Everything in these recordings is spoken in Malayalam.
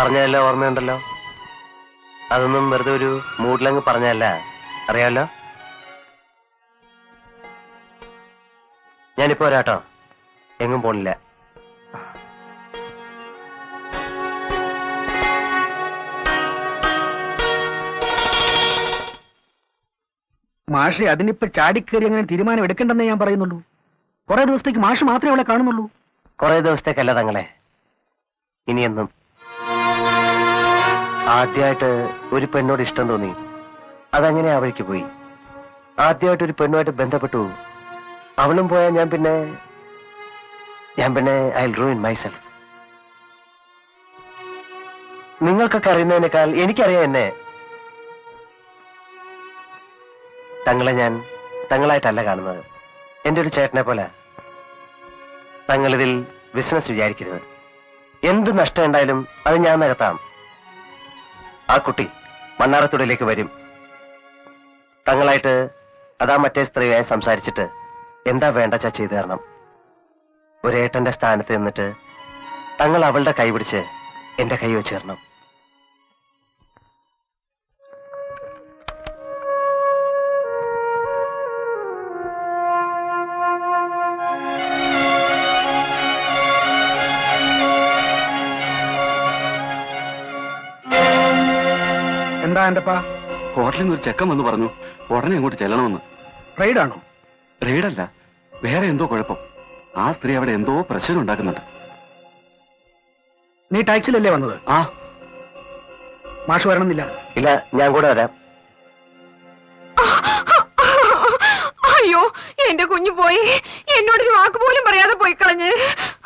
പറഞ്ഞതല്ലോ ഓർമ്മയുണ്ടല്ലോ. അതൊന്നും വെറുതെ ഒരു മൂഡിലങ്ങ് പറഞ്ഞതല്ല, അറിയാമല്ലോ. ഞാനിപ്പോ വരാട്ടോ, എങ്ങും പോണില്ല. മാഷെ, അതിനിപ്പോ ചാടിക്കേറി അങ്ങനെ തീരുമാനം എടുക്കണ്ടെന്നേ ഞാൻ പറയുന്നുള്ളൂ. കുറെ ദിവസത്തേക്ക് മാഷ് മാത്രമേ അവളെ കാണുന്നുള്ളൂ. കുറെ ദിവസത്തേക്കല്ല തങ്ങളെ, ഇനിയെന്നും. ആദ്യമായിട്ട് ഒരു പെണ്ണോട് ഇഷ്ടം തോന്നി, അതങ്ങനെ ആ വഴിക്ക് പോയി. ആദ്യമായിട്ട് ഒരു പെണ്ണുമായിട്ട് ബന്ധപ്പെട്ടു, അവളും പോയാൽ ഞാൻ പിന്നെ ഐ വിൽ റൂയിൻ മൈസെൽഫ്. നിങ്ങൾക്കൊക്കെ അറിയുന്നതിനേക്കാൾ എനിക്കറിയാം എന്നെ. തങ്ങളെ ഞാൻ തങ്ങളായിട്ടല്ല കാണുന്നത്, എന്റെ ഒരു ചേട്ടനെ പോലെ. തങ്ങളിതിൽ ബിസിനസ് വിചാരിക്കരുത്. എന്ത് നഷ്ടം ഉണ്ടായാലും അത് ഞാൻ നികത്താം. ആ കുട്ടി മണ്ണാറത്തുടയിലേക്ക് വരും. തങ്ങളായിട്ട് അതാ മറ്റേ സ്ത്രീയായി സംസാരിച്ചിട്ട് എന്താ വേണ്ടച്ചാ ചെയ്തു തരണം. ഒരേട്ടന്റെ സ്ഥാനത്ത് നിന്നിട്ട് തങ്ങൾ അവളുടെ കൈ പിടിച്ച് എന്റെ കൈ വെച്ച് തരണം. എന്താ എന്റെപ്പാ? ഹോട്ടലിൽ നിന്ന് ഒരു ചെക്കൻ വന്ന് പറഞ്ഞു ഉടനെ അങ്ങോട്ട് ചെല്ലണമെന്ന്. റെയ്ഡാണോ? റെയ്ഡല്ല, വേറെ എന്തോ കുഴപ്പം. ആ സ്ത്രീ അവിടെ എന്തോ പ്രശ്നം ഉണ്ടാക്കുന്നുണ്ട്. നീ ടാക്സിലല്ലേ വന്നത്? ആ. മാഷ് വരണമെന്നില്ല? ഇല്ല, ഞാൻ കൂടെ വരാം. അയ്യോ, എന്റെ കുഞ്ഞു പോയി. എന്നോടൊരു വാക്ക് പോലും പറയാതെ പോയി കളഞ്ഞ്.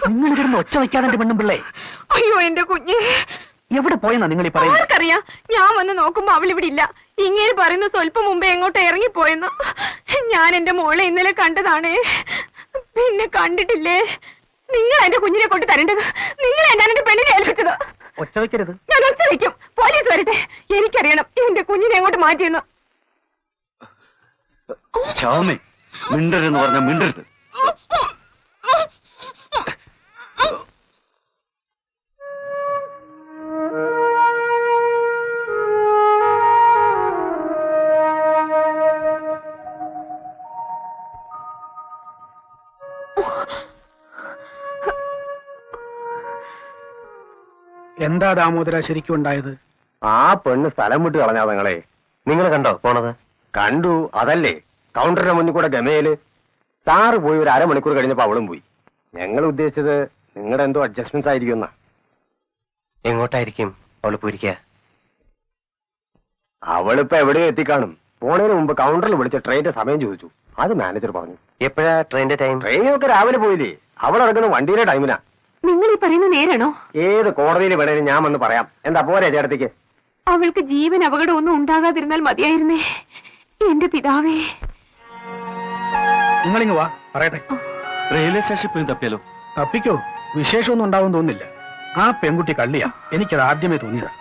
നിങ്ങൾ ഇവിടുന്ന് ഒച്ച വയ്ക്കാതെ പെണ്ണും പിള്ളേ. അയ്യോ, എന്റെ കുഞ്ഞ് എവിടെ പോയെന്നാ നിങ്ങൾ ഈ പറയുന്നത്? ആർക്കറിയാം. ഞാൻ വന്ന് നോക്കുമ്പോ അവൾ ഇവിടെ ഇല്ല. ഇങ്ങനെ പറയുന്ന സ്വല്പം മുമ്പേ എങ്ങോട്ട് ഇറങ്ങിപ്പോയെന്ന്. ഞാൻ എന്റെ മോളെ ഇന്നലെ കണ്ടതാണേ, പിന്നെ കണ്ടിട്ടില്ലേ. നിങ്ങൾ എന്റെ കുഞ്ഞിനെ കൊണ്ട് തരേണ്ടത്. നിങ്ങൾ എന്നാണ് എന്റെ പെണ്ണിനെ ഏൽപ്പിച്ചത്. ഒച്ച വയ്ക്കരുത്. ഞാൻ ഒച്ച വയ്ക്കും. പോലീസ് വരട്ടെ. എനിക്കറിയണം എന്റെ കുഞ്ഞിനെ എങ്ങോട്ട് മാറ്റിയെന്ന്. മിണ്ടരുതെന്ന് പറഞ്ഞ മിണ്ടരുത്. എന്താ ദാമോദര ശരിക്കും ഉണ്ടായത്? ആ പെണ്ണ് സ്ഥലം വിട്ട് കളഞ്ഞാ തങ്ങളെ. നിങ്ങൾ കണ്ടോ പോണത്? കണ്ടു, അതല്ലേ കൗണ്ടറിന്റെ മുന്നിൽ കൂടെ ഗമയില്. സാറ് പോയി ഒരു അരമണിക്കൂർ കഴിഞ്ഞപ്പോ അവളും പോയി. ഞങ്ങൾ ഉദ്ദേശിച്ചത് നിങ്ങളുടെ എന്തോ അഡ്ജസ്റ്റ്മെന്റ്സ് ആയിരിക്കും എന്നാ. എങ്ങോട്ടായിരിക്കും അവള് പോയിരിക്കുക? അവളിപ്പോ എവിടെയോ എത്തിക്കാണും. പോണതിന് മുമ്പ് കൗണ്ടറിൽ വിളിച്ച ട്രെയിനിന്റെ സമയം ചോദിച്ചു. അത് മാനേജർ പറഞ്ഞു. എപ്പോഴാ ട്രെയിനിന്റെ ടൈം? ട്രെയിനൊക്കെ രാവിലെ പോയില്ലേ. അവൾ ഇറങ്ങുന്ന വണ്ടിയുടെ ടൈമിനാ. നിങ്ങൾ ഈ പറയുന്ന നേരാണോ? ഏത് കോടതിയിൽ വേണേലും ഞാൻ വന്ന് പറയാം. എന്താ പോരെ ചേട്ടത്തിക്ക്? അവൾക്ക് ജീവൻ അപകടം ഒന്നും ഉണ്ടാകാതിരുന്നാൽ മതിയായിരുന്നേ. എന്റെ പിതാവേ. നിങ്ങളിങ്ങ് വാ, പറയട്ടെ. റെയിൽവേ സ്റ്റേഷനിൽ പോയി തപ്പിയാലോ? തപ്പിക്കോ, വിശേഷമൊന്നും ഉണ്ടാവും തോന്നില്ല. ആ പെൺകുട്ടി കള്ളിയാ, എനിക്കത് ആദ്യമേ തോന്നിയതാ.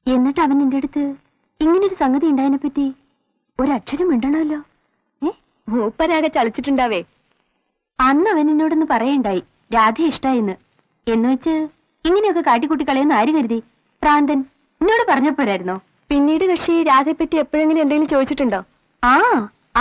എന്നിട്ട് അവൻ എന്റെ അടുത്ത് ഇങ്ങനൊരു സംഗതി ഉണ്ടായതിനെ പറ്റി ഒരക്ഷരം മിണ്ടണമല്ലോ. മൂപ്പരാകെ ചളിച്ചിട്ടുണ്ടാവേ. അന്ന് അവൻ എന്നോടൊന്ന് പറയണ്ടായി രാധ ഇഷ്ടായിന്ന്. എന്ന് വെച്ച് ഇങ്ങനെയൊക്കെ കാട്ടിക്കൂട്ടി കളയുന്ന ആര് കരുതി? പ്രാന്തൻ എന്നോട് പറഞ്ഞപ്പോരായിരുന്നോ? പിന്നീട് കക്ഷി രാധയെപ്പറ്റി എപ്പോഴെങ്കിലും എന്തെങ്കിലും ചോദിച്ചിട്ടുണ്ടോ? ആ,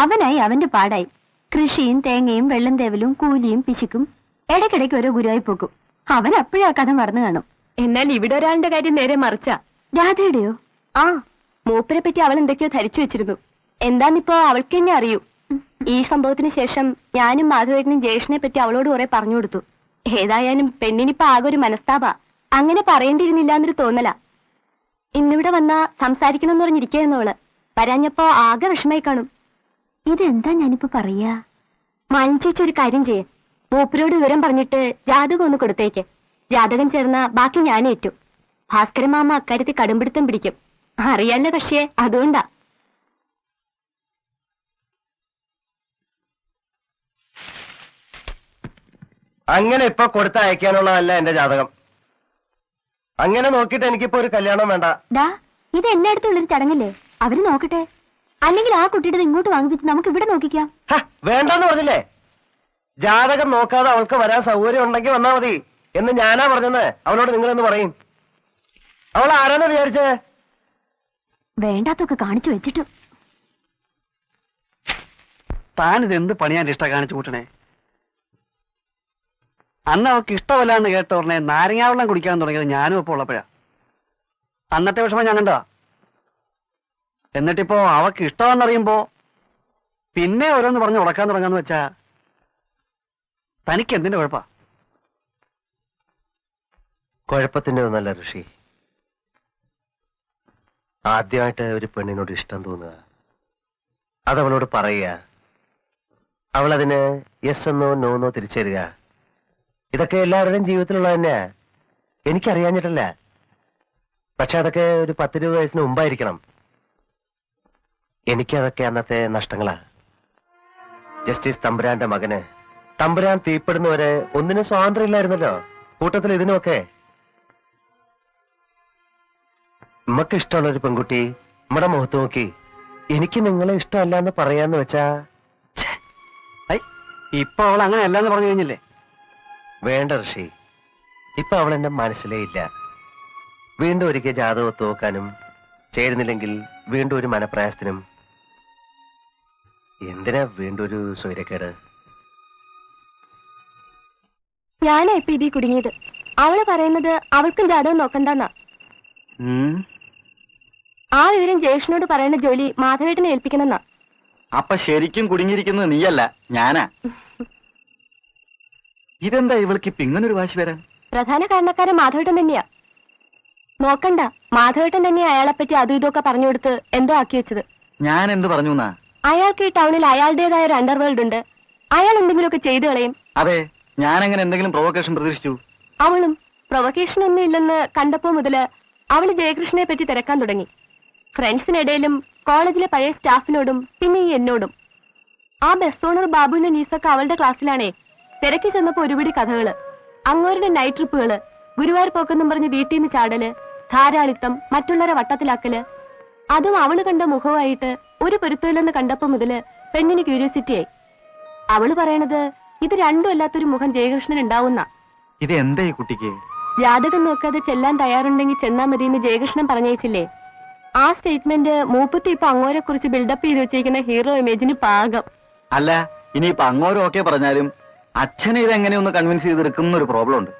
അവനായി അവന്റെ പാടായി. കൃഷിയും തേങ്ങയും വെള്ളം തേവലും കൂലിയും പിശുക്കും ഇടയ്ക്കിടയ്ക്ക് ഓരോ ഗുരുവായി പോക്കും. അവൻ അപ്പോഴാ കഥ മറന്നു കാണും. എന്നാൽ ഇവിടെ ഒരാളുടെ കാര്യം നേരെ മറിച്ചാ. രാധയുടെയോ? ആ, മൂപ്പരെ പറ്റി അവൾ എന്തൊക്കെയോ ധരിച്ചു വെച്ചിരുന്നു. എന്താന്നിപ്പോ അവൾക്ക് തന്നെ അറിയൂ. ഈ സംഭവത്തിന് ശേഷം ഞാനും മാധവേട്ടനും ജയേഷിനെ പറ്റി അവളോട് കുറെ പറഞ്ഞു കൊടുത്തു. ഏതായാലും പെണ്ണിനിപ്പോ ആകെ ഒരു മനസ്താപാ. അങ്ങനെ പറയേണ്ടിയിരുന്നില്ല എന്നൊരു തോന്നല. ഇന്നിവിടെ വന്നാ സംസാരിക്കണമെന്ന് പറഞ്ഞിരിക്കുന്നു അവള്. വരാഞ്ഞപ്പോ ആകെ വിഷമായി കാണും. ഇതെന്താ ഞാനിപ്പോ പറയാ? മാലിൻ ചേച്ചി ഒരു കാര്യം ചെയ്യേ, മൂപ്പരോട് വിവരം പറഞ്ഞിട്ട് ജാതകം ഒന്ന് കൊടുത്തേക്ക്. ജാതകം ചേർന്ന ബാക്കി ഞാനേറ്റു. ഭാസ്കരൻ മാമ അക്കാര്യത്തിൽ കടുംപിടുത്തം പിടിക്കും. അറിയാലോ കക്ഷിയെ, അതുകൊണ്ടാ. അങ്ങനെ ഇപ്പൊ കൊടുത്തയക്കാനുള്ളതല്ല എന്റെ ജാതകം. അങ്ങനെ നോക്കിയിട്ട് എനിക്കിപ്പോ ഒരു കല്യാണം വേണ്ട. ഡാ, ഇത് എല്ലായിടത്തും ഉള്ളൊരു ചടങ്ങല്ലേ? അവര് നോക്കട്ടെ. അല്ലെങ്കിൽ ആ കുട്ടിയുടെ ഇങ്ങോട്ട് വാങ്ങിപ്പിച്ച് നമുക്ക് ഇവിടെ നോക്കിക്കാം. വേണ്ടെന്ന് പറഞ്ഞില്ലേ? ജാതകം നോക്കാതെ അവൾക്ക് വരാൻ സൗകര്യം ഉണ്ടെങ്കിൽ വന്നാ മതി എന്ന് ഞാനാ പറഞ്ഞെന്ന് അവളോട് നിങ്ങളെന്ന് പറയും. അവൾ ആരാന്ന് വിചാരിച്ചേ? വേണ്ടാത്തൊക്കെ കാണിച്ചു വെച്ചിട്ടു. താനിത് എന്ത് പണിയാൻ ഇഷ്ട കാണിച്ചു കൂട്ടണേ? അന്ന് അവൾക്ക് ഇഷ്ടമല്ലാന്ന് കേട്ട ഉടനെ നാരങ്ങാവെള്ളം കുടിക്കാൻ തുടങ്ങിയത് ഞാനും ഇപ്പോൾ ഉള്ളപ്പോഴാ. അന്നത്തെ വിഷമം ഞാൻ കണ്ടതാ. എന്നിട്ടിപ്പോ അവൾക്ക് ഇഷ്ടമാണെന്നറിയുമ്പോ പിന്നെ ഓരോന്ന് പറഞ്ഞ് ഉടക്കാൻ തുടങ്ങാന്ന് വെച്ചാ തനിക്ക് എന്തിന്റെ കുഴപ്പാ? കുഴപ്പത്തിന്റെ ഒന്നല്ല ഋഷി. ആദ്യമായിട്ട് ഒരു പെണ്ണിനോട് ഇഷ്ടം തോന്നുക, അതവളോട് പറയുക, അവളതിന് യെസ് എന്നോ നോന്നോ തിരിച്ചേരുക, ഇതൊക്കെ എല്ലാവരുടെയും ജീവിതത്തിലുള്ള തന്നെയാ. എനിക്കറിയാഞ്ഞിട്ടല്ല. പക്ഷെ അതൊക്കെ ഒരു 10-20 വയസ്സിന് മുമ്പായിരിക്കണം. എനിക്കതൊക്കെ അന്നത്തെ നഷ്ടങ്ങളാ. ജസ്റ്റിസ് തമ്പുരാന്റെ മകന് തമ്പുരാൻ തീപ്പെടുന്നവരെ ഒന്നിനും സ്വാതന്ത്ര്യം ഇല്ലായിരുന്നല്ലോ. കൂട്ടത്തിൽ ഇതിനുമൊക്കെ. നമ്മക്ക് ഇഷ്ടമുള്ള ഒരു പെൺകുട്ടി നമ്മുടെ മുഖത്ത് നോക്കി എനിക്ക് നിങ്ങളെ ഇഷ്ടമല്ല എന്ന് പറയാന്ന് വെച്ചാ ഇപ്പൊ അവൾ അങ്ങനെ അല്ലാന്ന് പറഞ്ഞു കഴിഞ്ഞില്ലേ? വേണ്ട ഋഷി. ഇപ്പൊ അവൾ എന്റെ മനസ്സിലേ ഇല്ല. വീണ്ടും ഒരിക്കൽ ജാതകത്ത് നോക്കാനും ചേരുന്നില്ലെങ്കിൽ വീണ്ടും ഒരു മനപ്രയാസത്തിനും. എന്തിനാ വീണ്ടും ഒരു സ്വൈരക്കേട്? ഞാനാ ഇപ്പൊ ഇതീ കുടുങ്ങിയത്. അവള് പറയുന്നത് അവൾക്കും ജാതകം നോക്കണ്ടെന്നാ. ആ വിവരം ജയേഷിനോട് പറയുന്ന ജോലി മാധവേട്ടനെ ഏൽപ്പിക്കണമെന്നാ. അപ്പൊ ശരിക്കും കുടുങ്ങിയിരിക്കുന്നത് നീയല്ല, ഞാനാ. ഇതെന്താ ഇവൾക്ക് ഇപ്പൊ ഇങ്ങനൊരു വാശി വരാൻ? പ്രധാന കാരണക്കാരൻ മാധവേട്ടൻ തന്നെയാ. നോക്കണ്ട, മാധവേട്ടൻ തന്നെയാ അയാളെപ്പറ്റി അതും ഇതൊക്കെ പറഞ്ഞു കൊടുത്ത് എന്തോ ആക്കി വെച്ചത്. ഞാൻ എന്ത് പറഞ്ഞു എന്നാ? അയാൾക്ക് ഈ ടൗണിൽ അയാളുടേതായ ഒരു അണ്ടർവേൾഡ് ഉണ്ട്. അയാൾ എന്തെങ്കിലുമൊക്കെ ചെയ്തു കളയും. അതെ, ഞാൻ എങ്ങനെ എന്തെങ്കിലും പ്രൊവോക്കേഷൻ പ്രതീക്ഷിച്ചു? അവളും പ്രൊവക്കേഷൻ ഒന്നും ഇല്ലെന്ന് കണ്ടപ്പോ മുതല് അവള് ജയകൃഷ്ണനെ പറ്റി തിരക്കാൻ തുടങ്ങി. ഫ്രണ്ട്സിനിടയിലും കോളേജിലെ പഴയ സ്റ്റാഫിനോടും പിന്നെ ഈ എന്നോടും. ആ ബസ് ഓണർ ബാബുവിന്റെ നീസൊക്കെ അവളുടെ ക്ലാസ്സിലാണേ. തിരക്കി ചെന്നപ്പോ ഒരുപിടി കഥകള്, അങ്ങോരുടെ നൈറ്റ് ട്രിപ്പുകള്, ഗുരുവായൂർ പോക്കെന്നും പറഞ്ഞ് വീട്ടിൽ നിന്ന് ചാടല്, ധാരാളിത്തം, മറ്റുള്ളവരെ വട്ടത്തിലാക്കല്. അതും അവള് കണ്ട മുഖമായിട്ട് ഒരു പൊരുത്തമില്ലെന്ന് കണ്ടപ്പോ മുതല് പെണ്ണിന് ക്യൂരിയോസിറ്റിയായി. അവള് പറയണത് ഇത് രണ്ടും അല്ലാത്തൊരു മുഖം ജയകൃഷ്ണൻ ഉണ്ടാവുന്ന. ഇത് എന്താ ഈ കുട്ടിക്ക്? ജാതകം നോക്കാതെ ചെല്ലാൻ തയ്യാറുണ്ടെങ്കിൽ ചെന്നാ മതിയെന്ന് ജയകൃഷ്ണൻ പറഞ്ഞേച്ചില്ലേ? ആ സ്റ്റേറ്റ്മെന്റ് മൂപ്പത്തി ഇപ്പൊ അങ്ങോരെ കുറിച്ച് ബിൽഡപ്പ് ചെയ്ത് വെച്ചിരിക്കുന്ന ഹീറോ ഇമേജിന് പാകം. അല്ല, ഇനിയിപ്പൊ അങ്ങോരും ഒക്കെ പറഞ്ഞാലും അച്ഛനെ ഇതെങ്ങനെ ഒന്ന് കൺവിൻസ് ചെയ്തെടുക്കുന്ന ഒരു പ്രോബ്ലം ഉണ്ട്.